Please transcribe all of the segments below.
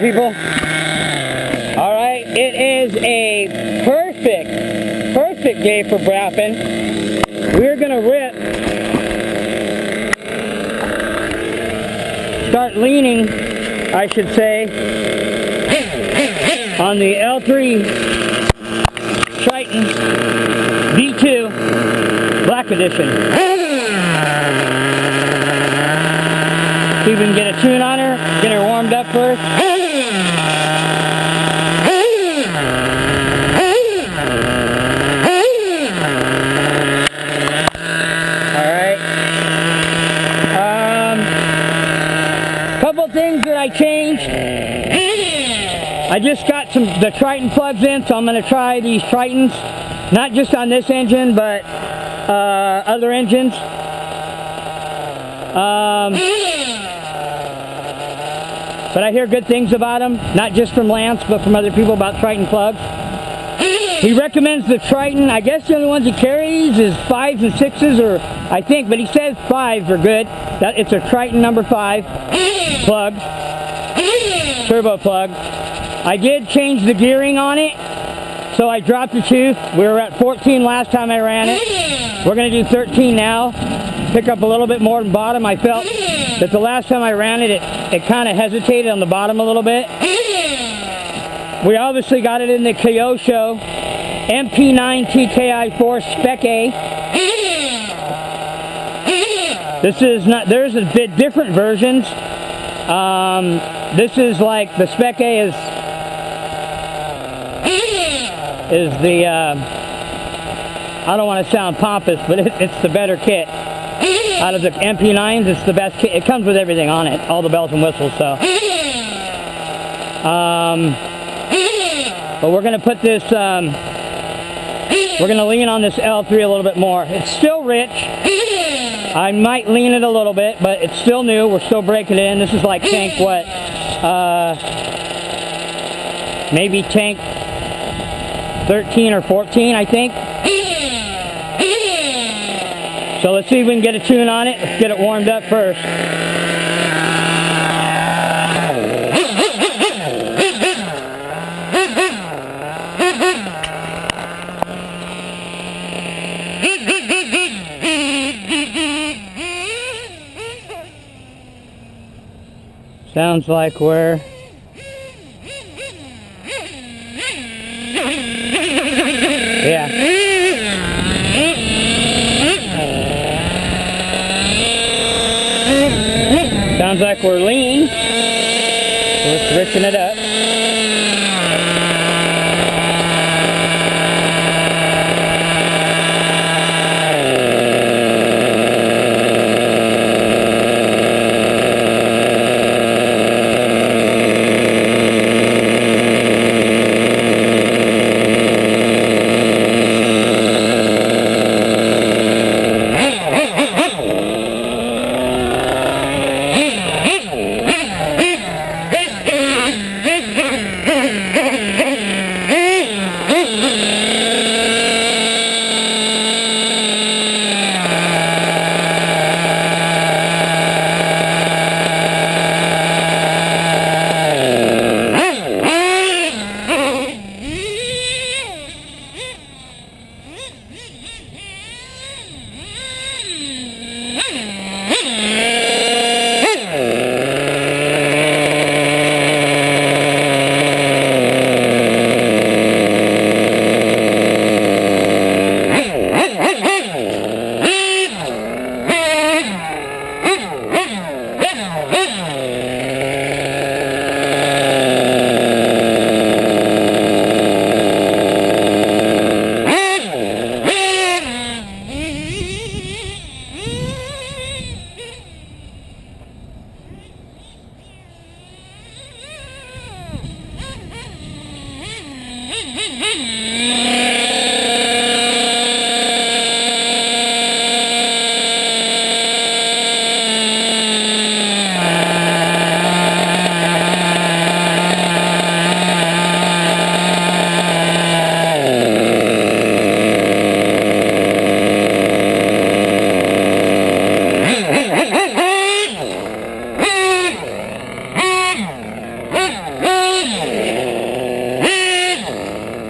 people. Alright, it is a perfect day for brapping. We're gonna start leaning, I should say, on the L3 Triton V2 Black Edition. See if we can get a tune on her, get her warmed up first. Alright. Couple things that I changed. I just got the Triton plugs in, so I'm going to try these Tritons. Not just on this engine, but other engines. But I hear good things about them, not just from Lance, but from other people about Triton plugs. He recommends the Triton. I guess the only ones he carries is 5s and 6s, or I think, but he says 5s are good. It's a Triton number 5 plug, turbo plug. I did change the gearing on it, so I dropped a tooth. We were at 14 last time I ran it. We're going to do 13 now. Pick up a little bit more than bottom. I felt that the last time I ran it, it kind of hesitated on the bottom a little bit. We obviously got it in the kyosho MP9 TKI4 spec A. This is not, there's a bit different versions. This is like, the spec A is the, I don't want to sound pompous, but it's the better kit. Out of the MP9s, it's the best kit. It comes with everything on it, all the bells and whistles, so. But we're going to put this, we're going to lean on this L3 a little bit more. It's still rich. I might lean it a little bit, but it's still new. We're still breaking it in. This is like tank, what? Maybe tank 13 or 14, I think. So let's see if we can get a tune on it. Let's get it warmed up first. Sounds like we're... Yeah. Sounds like we're lean. So let's richen it up.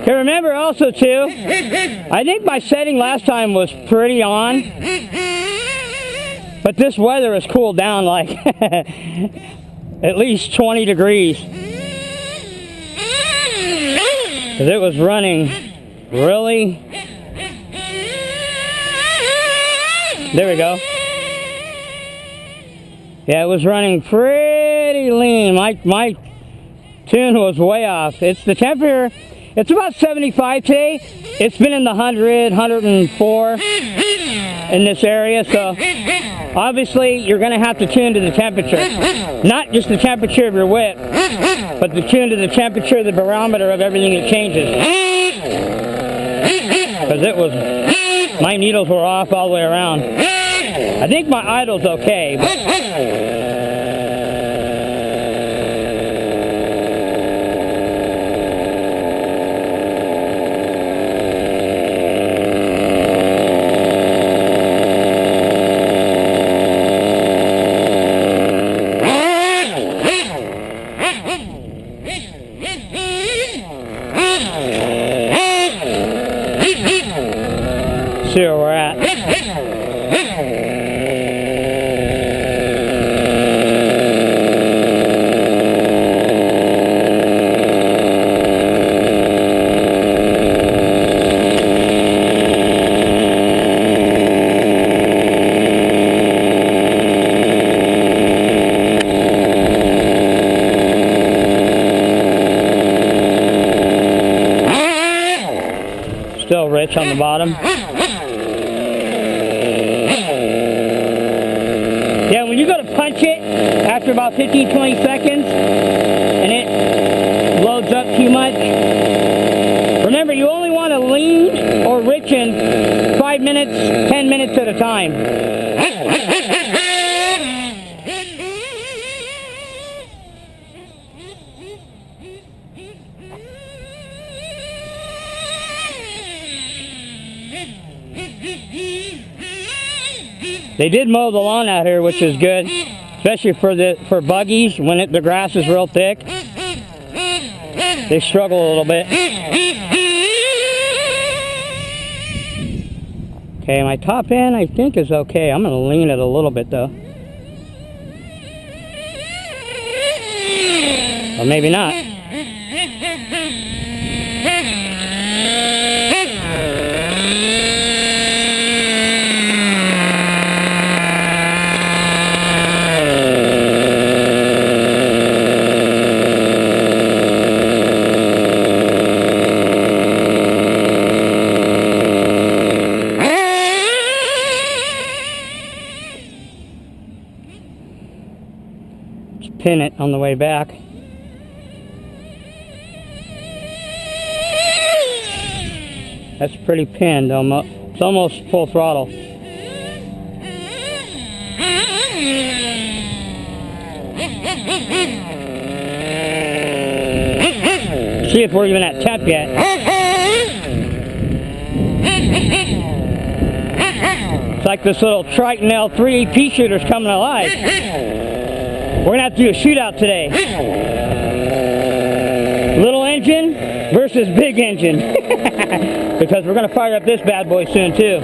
Okay, remember also too, I think my setting last time was pretty on, but this weather has cooled down like at least 20 degrees. Because it was running really... There we go. Yeah, it was running pretty lean. My tune was way off. It's the temperature, it's about 75 today. It's been in the 100, 104 in this area, so obviously you're going to have to tune to the temperature. Not just the temperature of your whip, but the tune to the temperature of the barometer of everything that changes. Because it was, my needles were off all the way around. I think my idle's okay, but see where we're at. Still rich on the bottom. Yeah, when you go to punch it after about 15-20 seconds and it loads up too much, remember you only want to lean or richen 5 minutes, 10 minutes at a time. They did mow the lawn out here, which is good, especially for buggies when the grass is real thick. They struggle a little bit. Okay, my top end I think is okay. I'm going to lean it a little bit though. Or maybe not. Pin it on the way back. That's pretty pinned, almost. It's almost full throttle. See if we're even at temp yet. It's like this little Triton L3 AP shooter's coming alive. We're going to have to do a shootout today. Little engine versus big engine. Because we're going to fire up this bad boy soon too.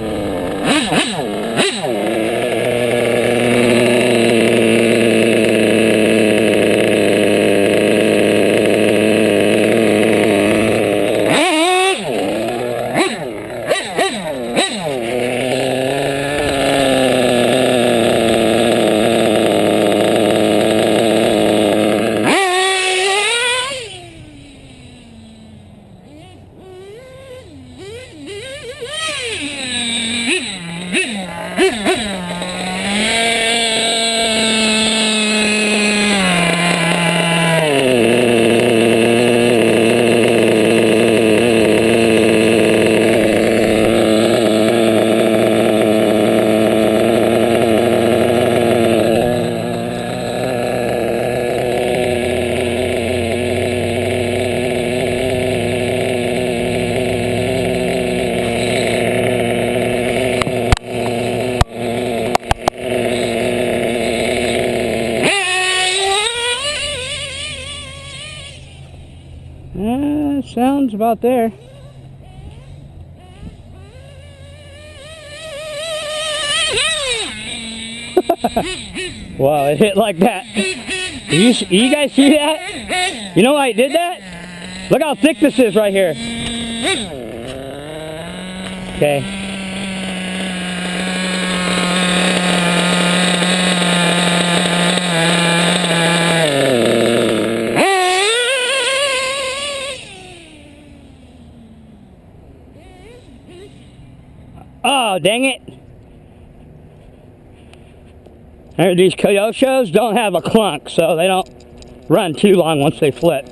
Sounds about there. Wow, it hit like that. You guys see that? You know why it did that? Look how thick this is right here. Okay. Oh, dang it. These kyoshos don't have a clunk, so they don't run too long once they flip.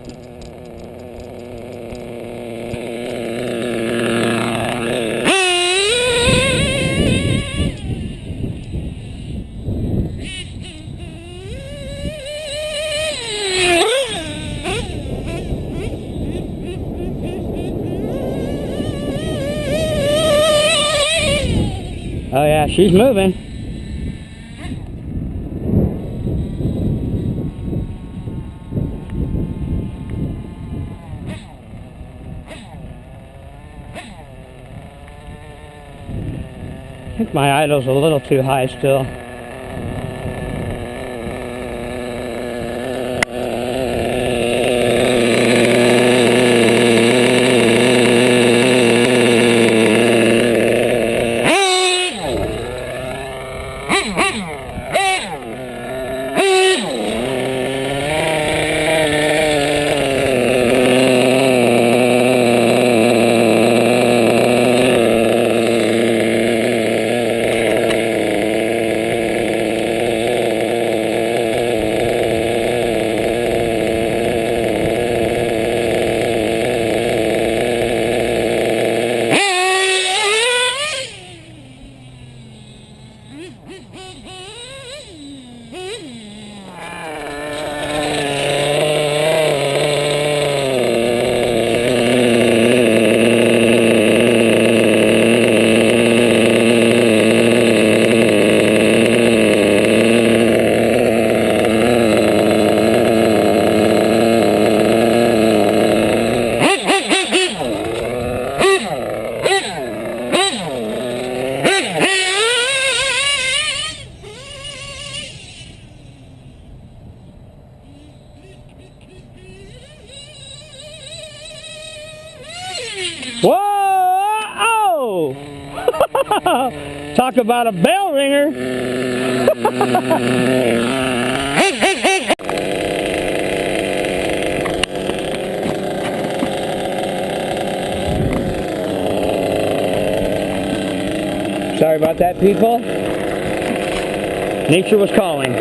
Oh yeah, she's moving. I think my idle's a little too high still. Whoa! Oh! Talk about a bell ringer. Sorry about that, people. Nature was calling.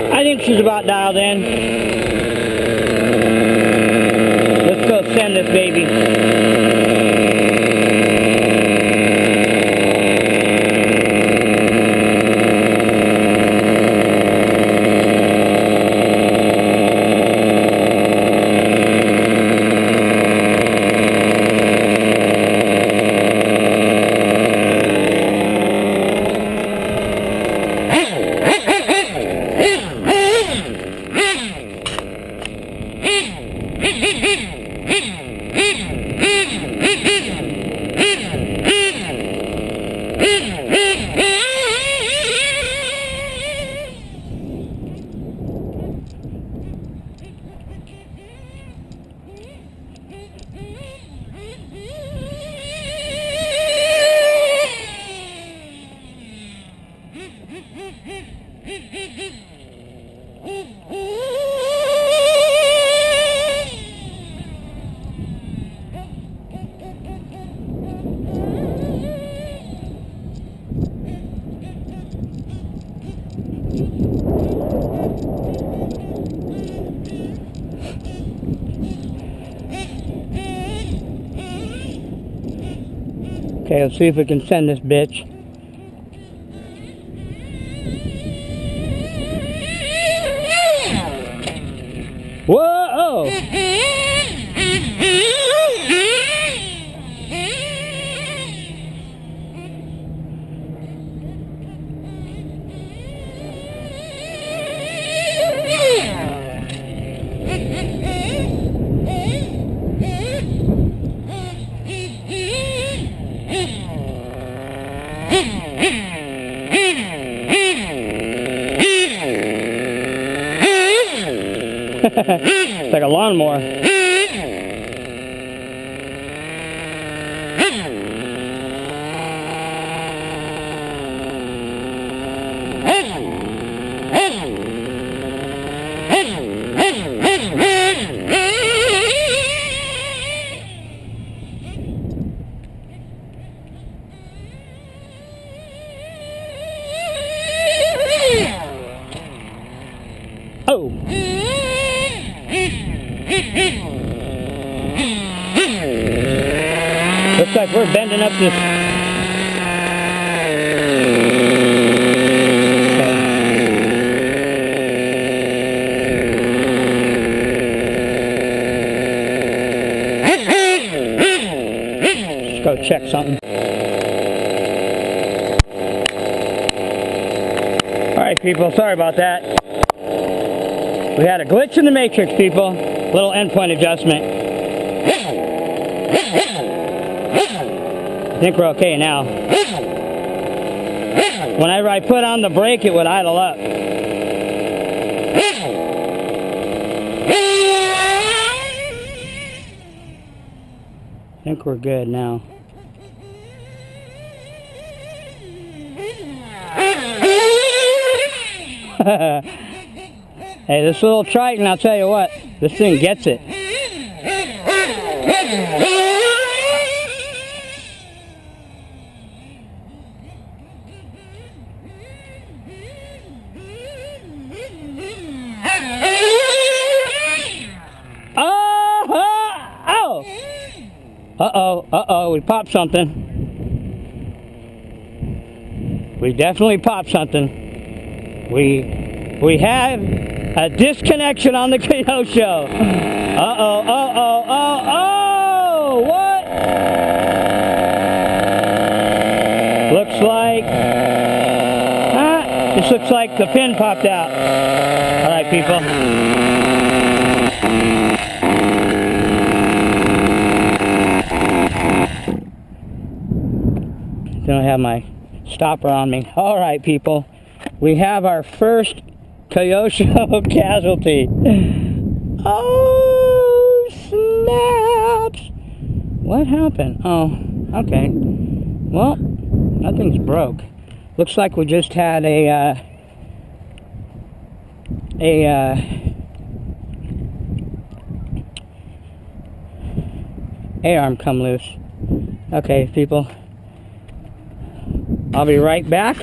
I think she's about dialed in. Let's go send this baby. Okay, let's see if we can send this bitch. Whoa! It's like a lawnmower. Oh! Looks like we're bending up this. Let's go check something. Alright people, sorry about that. We had a glitch in the matrix, people. Little endpoint adjustment. I think we're okay now. Whenever I put on the brake, it would idle up. I think we're good now. Hey, this little Triton, I'll tell you what, this thing gets it. Uh-oh, we popped something. We definitely popped something. We have a disconnection on the kyosho. What? Looks like, this looks like the pin popped out. Alright people. Don't have my stopper on me. Alright people, we have our first kyosho casualty. Oh snaps! What happened? Oh, okay. Well, nothing's broke. Looks like we just had a A-arm come loose. Okay, people. I'll be right back.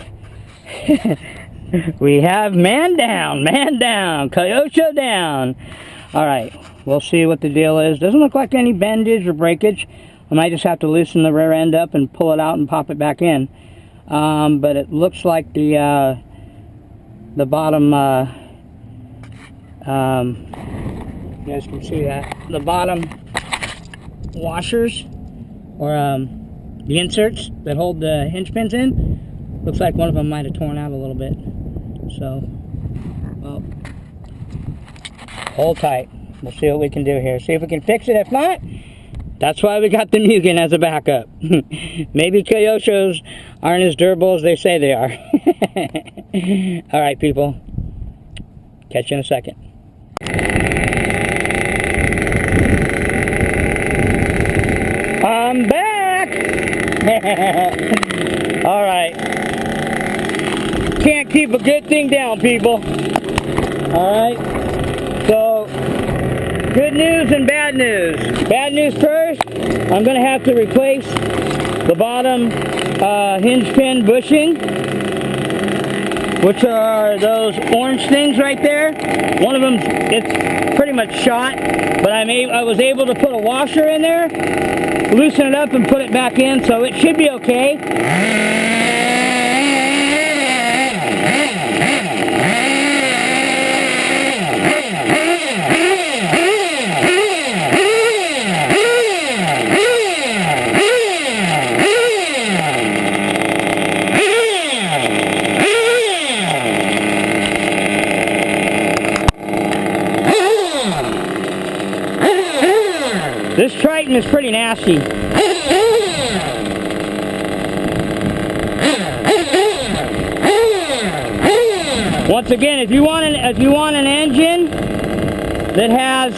We have man down, kyosho down. Alright, we'll see what the deal is. Doesn't look like any bendage or breakage. I might just have to loosen the rear end up and pull it out and pop it back in. But it looks like the bottom, you guys can see that, the bottom washers, or the inserts that hold the hinge pins in, looks like one of them might have torn out a little bit. So, well, hold tight. We'll see what we can do here. See if we can fix it. If not, that's why we got the Mugen as a backup. Maybe kyoshos aren't as durable as they say they are. Alright people, catch you in a second. I'm back! Alright. Can't keep a good thing down, people. Alright. So, good news and bad news. Bad news first, I'm going to have to replace the bottom hinge pin bushing, which are those orange things right there. One of them, it's pretty much shot, but I was able to put a washer in there, loosen it up and put it back in, so it should be okay. This Triton is pretty nasty. Once again, if you want an engine that has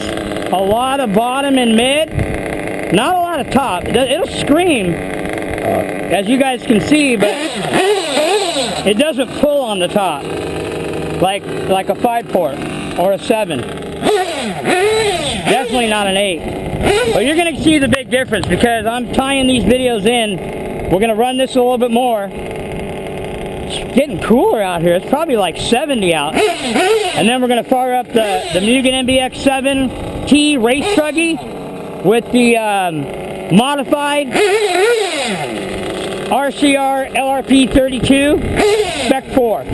a lot of bottom and mid, not a lot of top. It'll scream, as you guys can see, but it doesn't pull on the top like a 5-port or a 7. Definitely not an 8. But you're going to see the big difference because I'm tying these videos in. We're going to run this a little bit more. It's getting cooler out here. It's probably like 70 out. And then we're going to fire up the Mugen MBX7T race truggy with the modified RCR LRP 32 spec 4.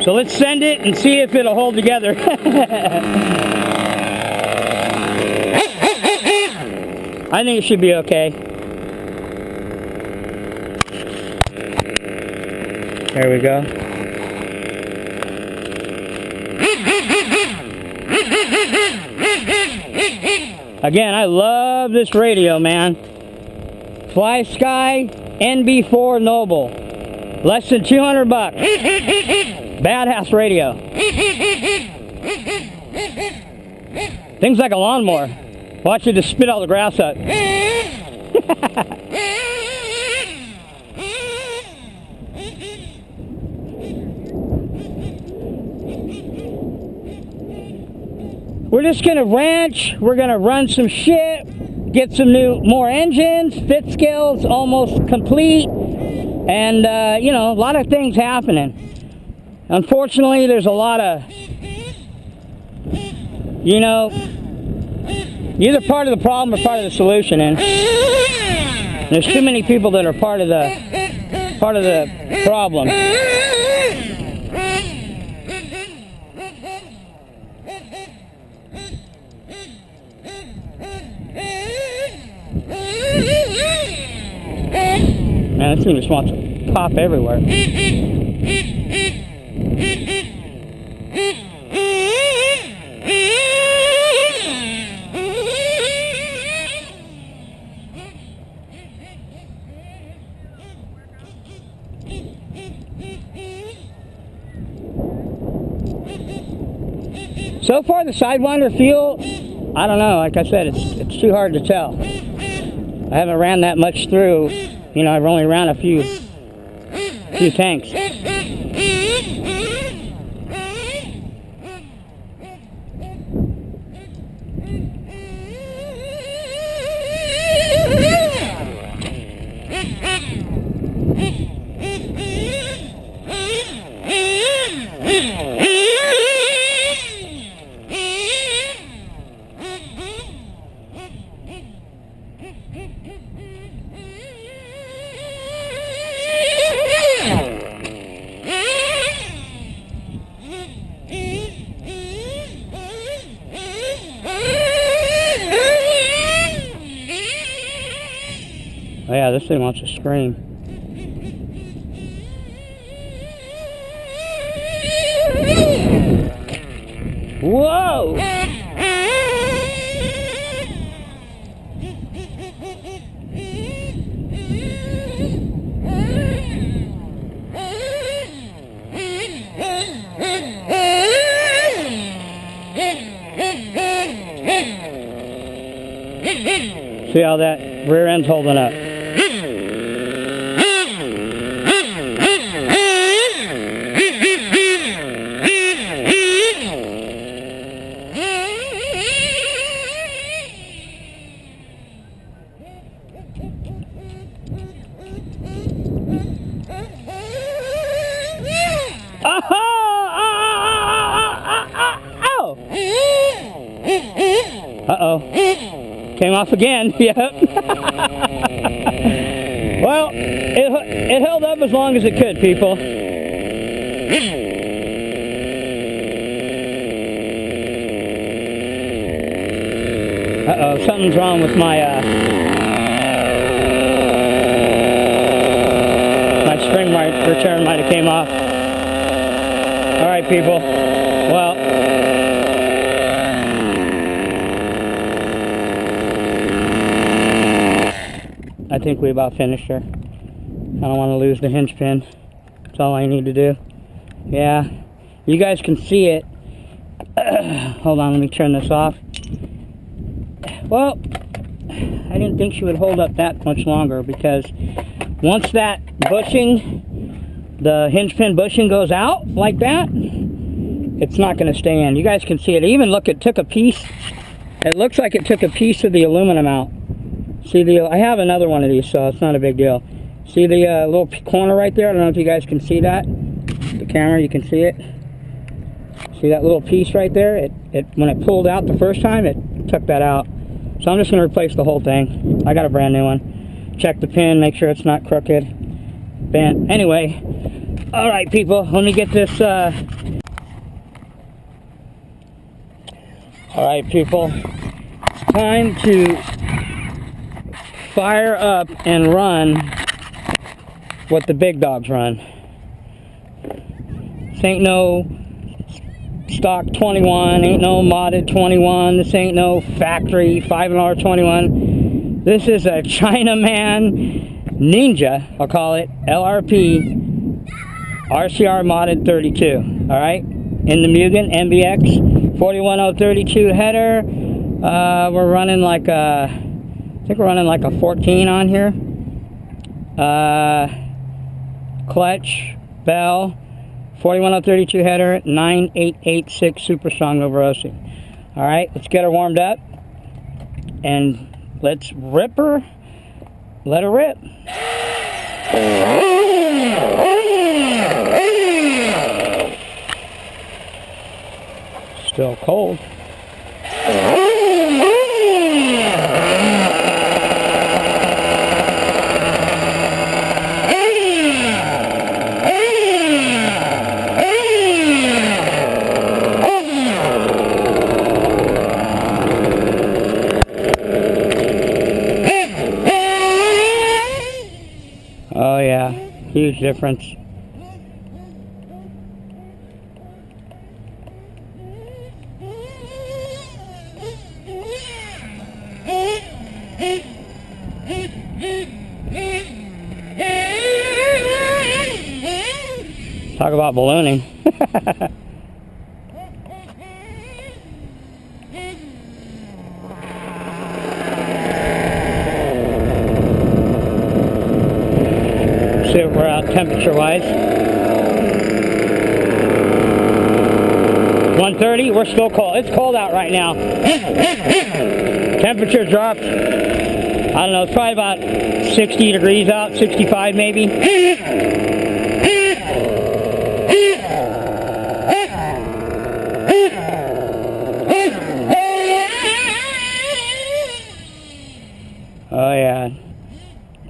So let's send it and see if it'll hold together. I think it should be okay. There we go. Again, I love this radio, man. Fly Sky NB4 Noble. Less than 200 bucks. Badass radio. Things like a lawnmower. Watch it just spit all the grass up. We're just gonna wrench. We're gonna run some shit. Get some more engines. Fit scales almost complete. And, you know, a lot of things happening. Unfortunately, there's a lot of, you know, you're either part of the problem or part of the solution, and there's too many people that are part of the problem. Man, this thing just wants to pop everywhere. So far, the Sidewinder feel, I don't know, like I said, it's too hard to tell. I haven't ran that much through. You know, I've only ran a few tanks. Oh yeah, this thing wants to scream. Whoa! See how that rear end's holding up. Uh-oh. Came off again. Yep. Well, it held up as long as it could, people. Uh-oh, something's wrong with my my spring return might have came off. All right, people. Well, I think we about finished her. I don't want to lose the hinge pin. That's all I need to do. Yeah, You guys can see it. Hold on, let me turn this off. Well, I didn't think she would hold up that much longer, because once that bushing, the hinge pin bushing goes out like that, it's not going to stay in. You guys can see it. Even look, it took a piece. It looks like it took a piece of the aluminum out. See I have another one of these, so it's not a big deal. See the little corner right there? I don't know if you guys can see that. The camera, you can see it. See that little piece right there? When it pulled out the first time, it took that out. So I'm just going to replace the whole thing. I got a brand new one. Check the pin, make sure it's not crooked, bent. Anyway, all right, people, let me get this. All right, people, it's time to fire up and run what the big dogs run. This ain't no stock 21, ain't no modded 21, this ain't no factory 5R 21. This is a Chinaman Ninja, I'll call it, LRP RCR modded 32, alright? In the Mugen MBX 41032 header. We're running like a, I think we're running like a 14 on here. Clutch, bell, 41032 header, 9886 super strong Novarosi. Alright, let's get her warmed up and let's rip her. Let her rip. Still cold. Oh yeah, huge difference. Talk about ballooning. See what we're at temperature-wise. 130, we're still cold. It's cold out right now. Temperature dropped, I don't know, it's probably about 60 degrees out, 65 maybe. Oh yeah.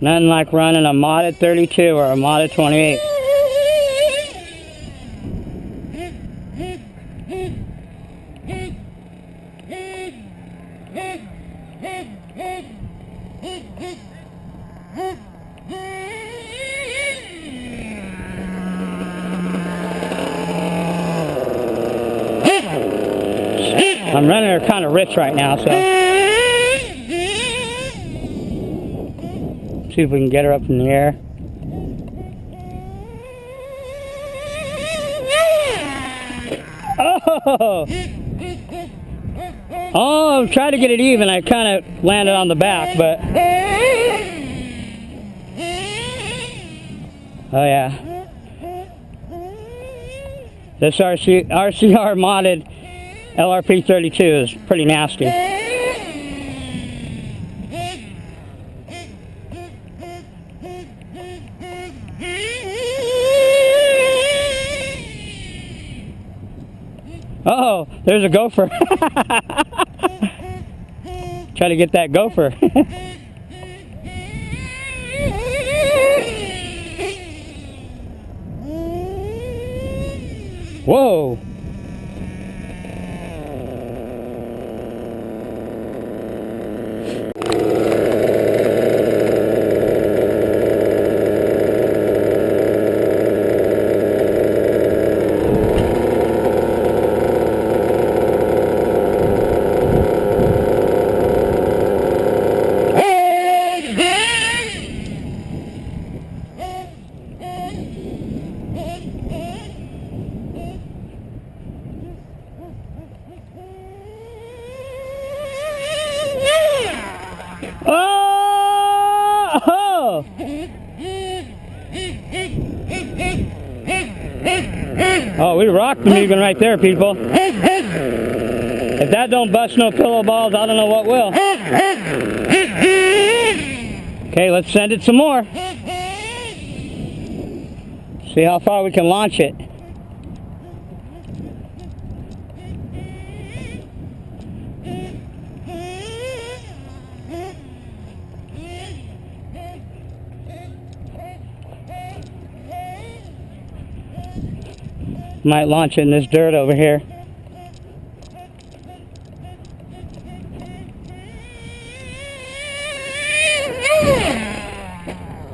Nothing like running a modded 32 or a modded 28. I'm running her kind of rich right now, so. See if we can get her up in the air. Oh, I'm trying to get it even. I kind of landed on the back, but. Oh yeah. This RCR modded LRP 32 is pretty nasty. Oh, there's a gopher. Try to get that gopher. Whoa. Oh, we rocked the Mugen right there, people. If that don't bust no pillow balls, I don't know what will. Okay, let's send it some more. See how far we can launch it. Might launch it in this dirt over here.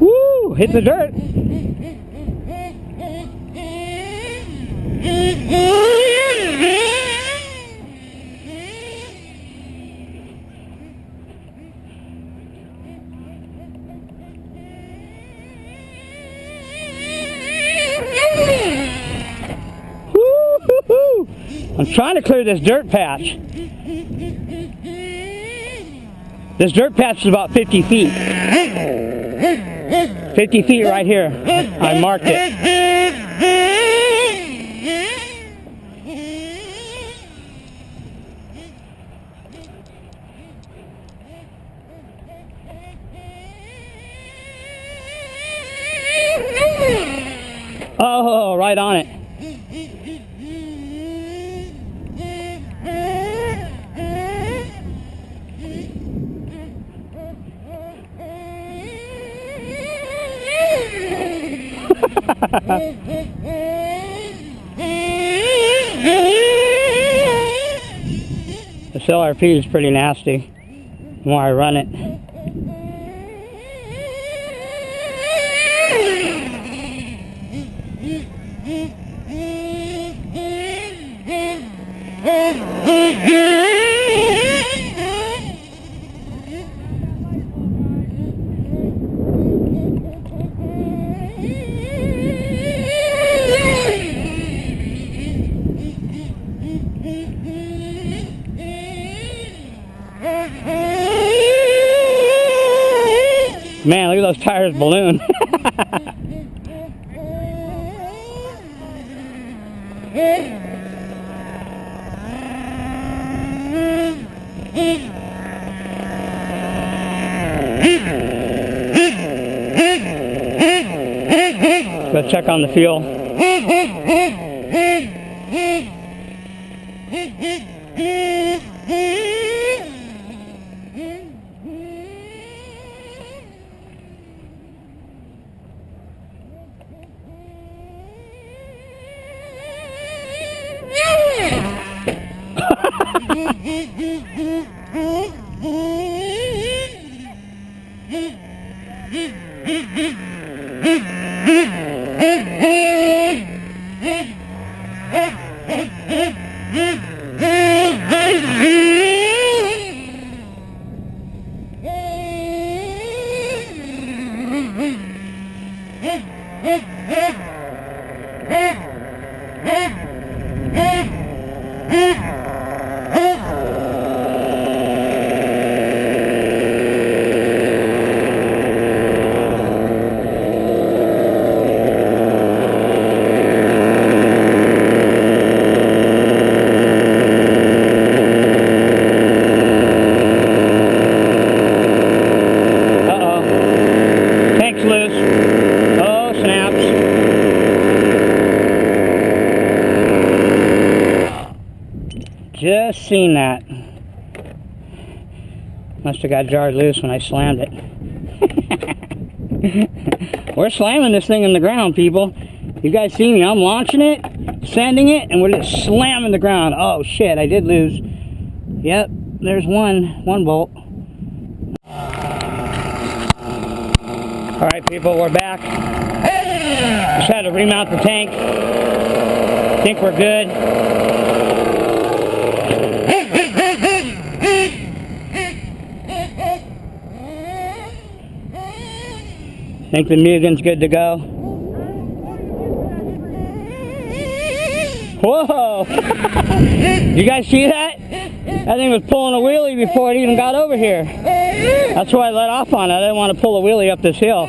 Woo! Hit the dirt. Woo-hoo-hoo! I'm trying to clear this dirt patch. This dirt patch is about 50 feet. 50 feet right here. I marked it. Oh, right on it. This LRP is pretty nasty the more I run it. Man, look at those tires balloon. Let's check on the fuel. Just seen that. Must have got jarred loose when I slammed it. We're slamming this thing in the ground, people. You guys see me? I'm launching it, sending it, and we're just slamming the ground. Oh shit, I did lose. Yep, there's one bolt. Alright people, we're back. Just had to remount the tank. Think we're good. Think the Mugen's good to go. Whoa! You guys see that? That thing was pulling a wheelie before it even got over here. That's why I let off on it. I didn't want to pull a wheelie up this hill.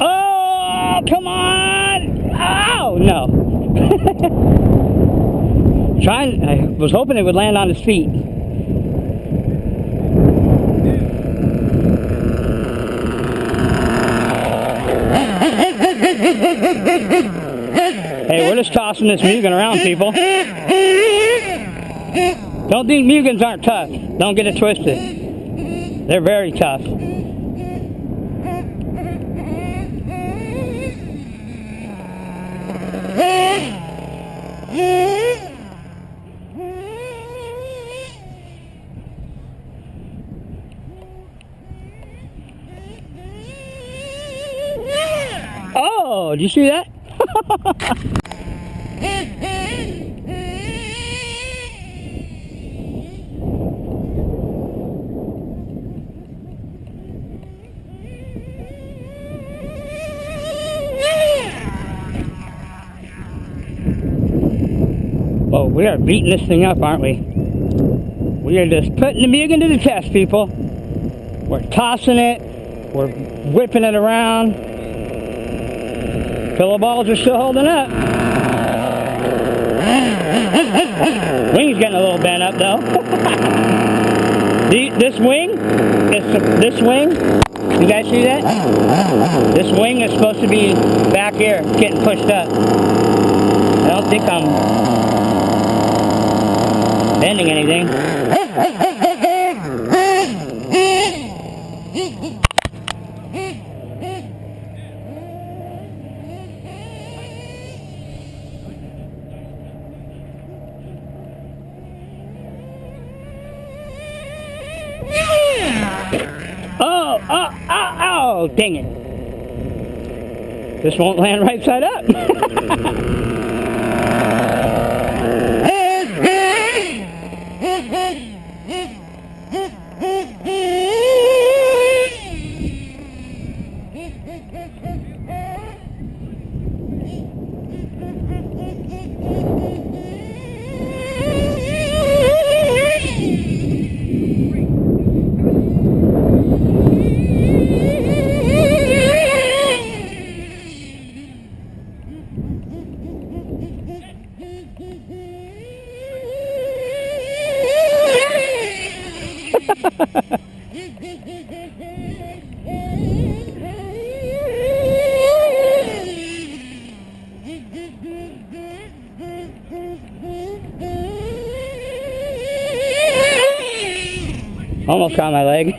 Oh, come on! Oh, no. I was hoping it would land on his feet. Hey, we're just tossing this Mugen around, people. Don't think Mugens aren't tough. Don't get it twisted. They're very tough. Oh, did you see that? Oh, we are beating this thing up, aren't we? We are just putting the Mugen to the test, people. We're tossing it. We're whipping it around. Pillow balls are still holding up. Wing's getting a little bent up, though. This wing, you guys see that? This wing is supposed to be back here, getting pushed up. I don't think I'm bending anything. Oh, dang it. This won't land right side up. Almost caught my leg.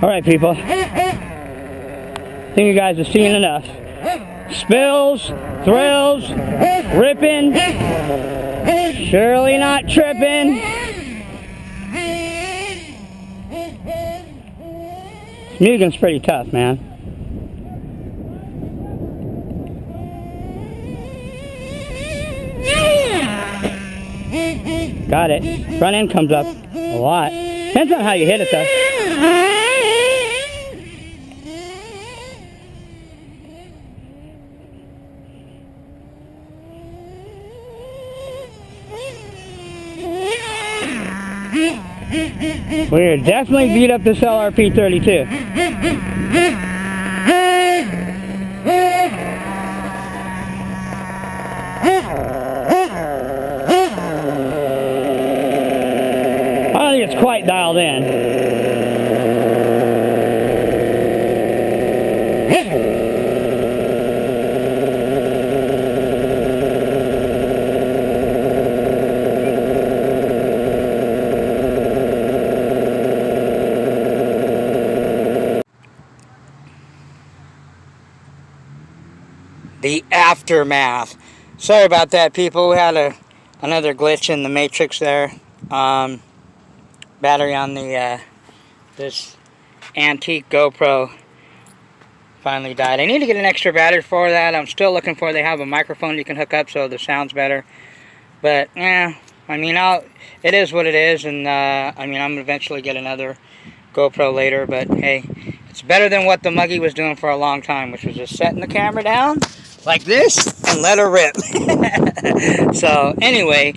Alright, people. I think you guys have seen enough. Spills, thrills, ripping, surely not tripping. Mugen's pretty tough, man. Got it. Front end comes up a lot. Depends on how you hit it, though. We're definitely beat up this LRP 32. I don't think it's quite dialed in. The aftermath. Sorry about that, people. We had another glitch in the matrix there. Battery on the this antique GoPro finally died. I need to get an extra battery for that. I'm still looking for. They have a microphone you can hook up so the sound's better. But yeah, I mean, it is what it is, and I mean, I'm gonna eventually get another GoPro later. But hey, it's better than what the Muggy was doing for a long time, which was just setting the camera down like this and let her rip. So anyway,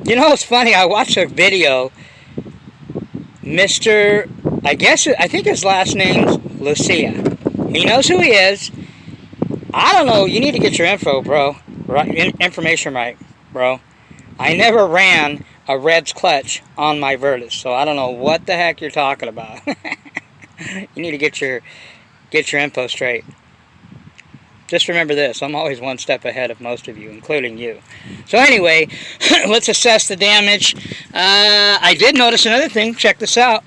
you know, it's funny. I watched a video. Mr. I think his last name's Lucia. He knows who he is. I don't know. You need to get your info, bro. Information right, bro. I never ran a Red's clutch on my Virtus, so I don't know what the heck you're talking about. You need to get your info straight. Just remember this, I'm always one step ahead of most of you, including you. So anyway, let's assess the damage. I did notice another thing. Check this out.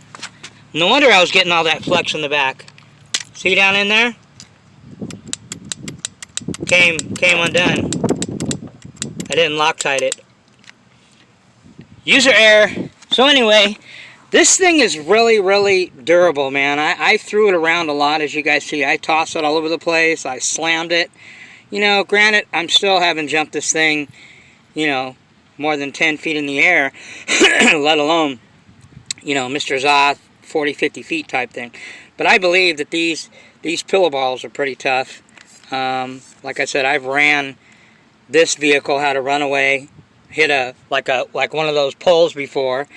No wonder I was getting all that flex in the back. See down in there? Came undone. I didn't Loctite it. User error. So anyway, this thing is really, really durable, man. I threw it around a lot, as you guys see. I tossed it all over the place. I slammed it. You know, granted, I'm still having jumped this thing, you know, more than 10 feet in the air, let alone, you know, Mr. Zoth, 40, 50 feet type thing. But I believe that these pillow balls are pretty tough. Like I said, I've ran this vehicle, had a runaway, hit like one of those poles before.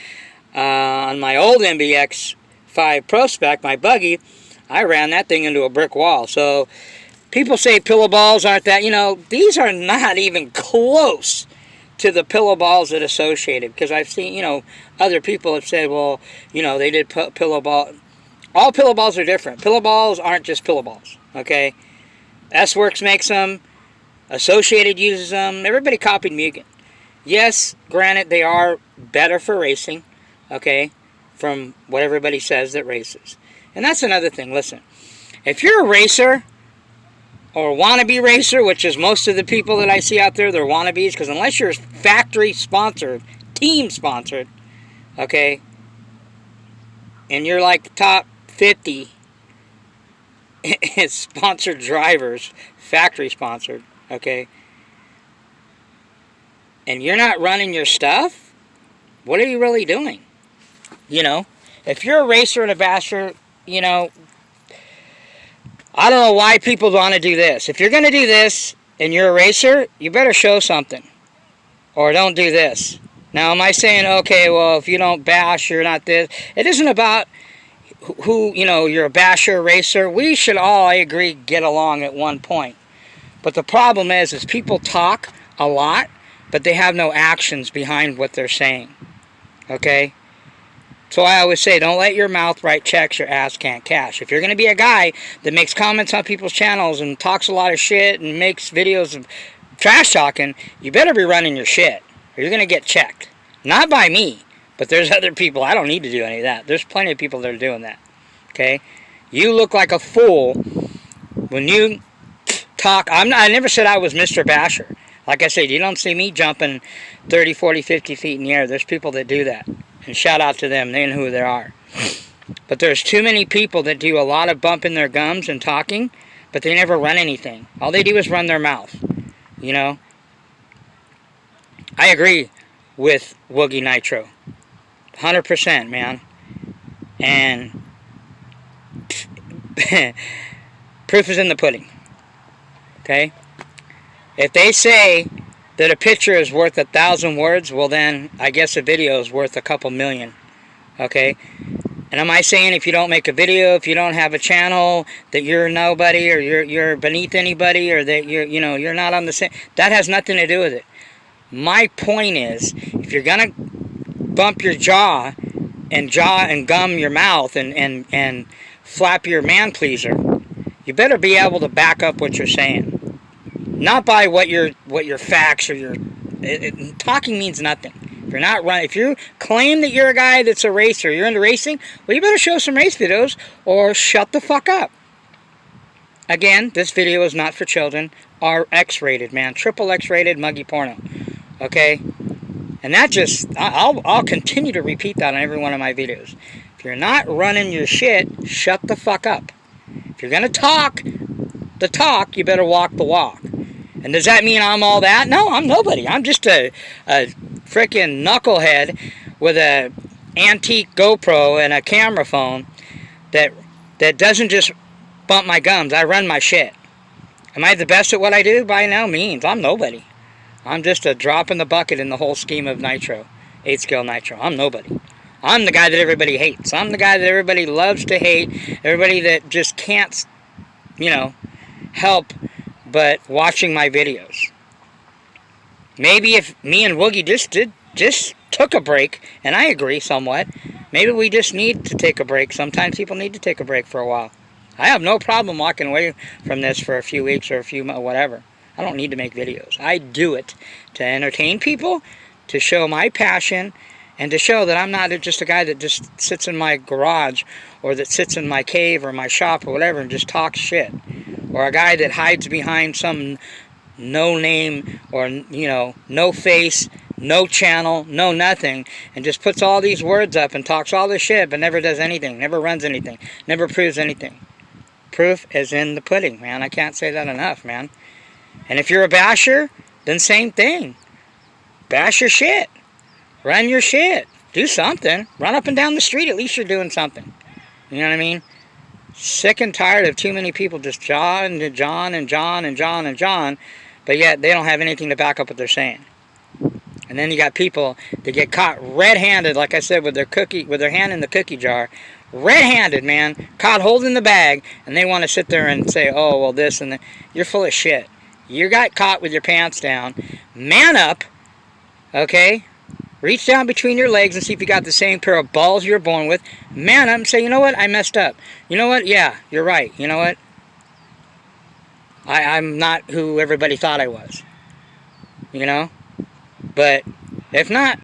On my old MBX 5 Pro Spec, my buggy, I ran that thing into a brick wall. So people say pillow balls aren't that, you know, these are not even close to the pillow balls that Associated, because I've seen, you know, other people have said, well, you know, they did pillow ball. All pillow balls are different. Pillow balls aren't just pillow balls, okay? S-Works makes them. Associated uses them. Everybody copied Mugen. Yes, granted, they are better for racing, okay, from what everybody says that races. And that's another thing. Listen, if you're a racer or wannabe racer, which is most of the people that I see out there, they're wannabes, because unless you're factory sponsored, team sponsored, okay, and you're like the top 50 sponsored drivers, factory sponsored, okay, and you're not running your stuff, what are you really doing? You know, if you're a racer and a basher, you know, I don't know why people want to do this. If you're going to do this and you're a racer, you better show something. Or don't do this. Now, am I saying, okay, well, if you don't bash, you're not this. It isn't about who, you know, you're a basher, racer. We should all, I agree, get along at one point. But the problem is people talk a lot, but they have no actions behind what they're saying. Okay? So I always say, don't let your mouth write checks your ass can't cash. If you're going to be a guy that makes comments on people's channels and talks a lot of shit and makes videos of trash talking, you better be running your shit, or you're going to get checked. Not by me, but there's other people. I don't need to do any of that. There's plenty of people that are doing that. Okay? You look like a fool when you talk. I never said I was Mr. Basher. Like I said, you don't see me jumping 30, 40, 50 feet in the air. There's people that do that. And shout out to them. They know who they are. But there's too many people that do a lot of bumping their gums and talking, but they never run anything. All they do is run their mouth. You know? I agree with Woogie Nitro. 100%, man. And proof is in the pudding. Okay? If they say that a picture is worth 1,000 words, well then, I guess a video is worth a couple million. Okay? And am I saying if you don't make a video, if you don't have a channel, that you're nobody, or you're beneath anybody, or that you're not on the same? That has nothing to do with it. My point is, if you're gonna bump your jaw and gum your mouth and flap your man pleaser, you better be able to back up what you're saying. Not by what your facts or your talking means nothing. If you're not running, if you claim that you're a guy that's a racer, you're into racing, well, you better show some race videos or shut the fuck up. Again, this video is not for children. Are X-rated, man. Triple X-rated muggy porno. Okay? And that just, I'll continue to repeat that on every one of my videos. If you're not running your shit, shut the fuck up. If you're going to talk the talk, you better walk the walk. And does that mean I'm all that? No, I'm nobody. I'm just a frickin' knucklehead with a antique GoPro and a camera phone that doesn't just bump my gums. I run my shit. Am I the best at what I do? By no means. I'm nobody. I'm just a drop in the bucket in the whole scheme of nitro. 8-scale nitro. I'm nobody. I'm the guy that everybody hates. I'm the guy that everybody loves to hate. Everybody that just can't, help but watching my videos. Maybe if me and Woogie just took a break, and I agree somewhat, maybe we just need to take a break. Sometimes people need to take a break for a while. I have no problem walking away from this for a few weeks or a few months, whatever. I don't need to make videos. I do it to entertain people, to show my passion, and to show that I'm not just a guy that just sits in my garage or that sits in my cave or my shop or whatever and just talks shit. Or a guy that hides behind some no name or, no face, no channel, no nothing, and just puts all these words up and talks all this shit but never does anything, never runs anything, never proves anything. Proof is in the pudding, man. I can't say that enough, man. And if you're a basher, then same thing. Bash your shit. Run your shit. Do something. Run up and down the street. At least you're doing something. You know what I mean? Sick and tired of too many people just John, but yet they don't have anything to back up what they're saying. And then you got people that get caught red-handed, like I said, with their hand in the cookie jar. Red-handed, man. Caught holding the bag, and they want to sit there and say, oh, well, this and that. You're full of shit. You got caught with your pants down. Man up, okay? Reach down between your legs and see if you got the same pair of balls you were born with. Man up and say, you know what? I messed up. You know what? Yeah, you're right. You know what? I'm not who everybody thought I was. But if not,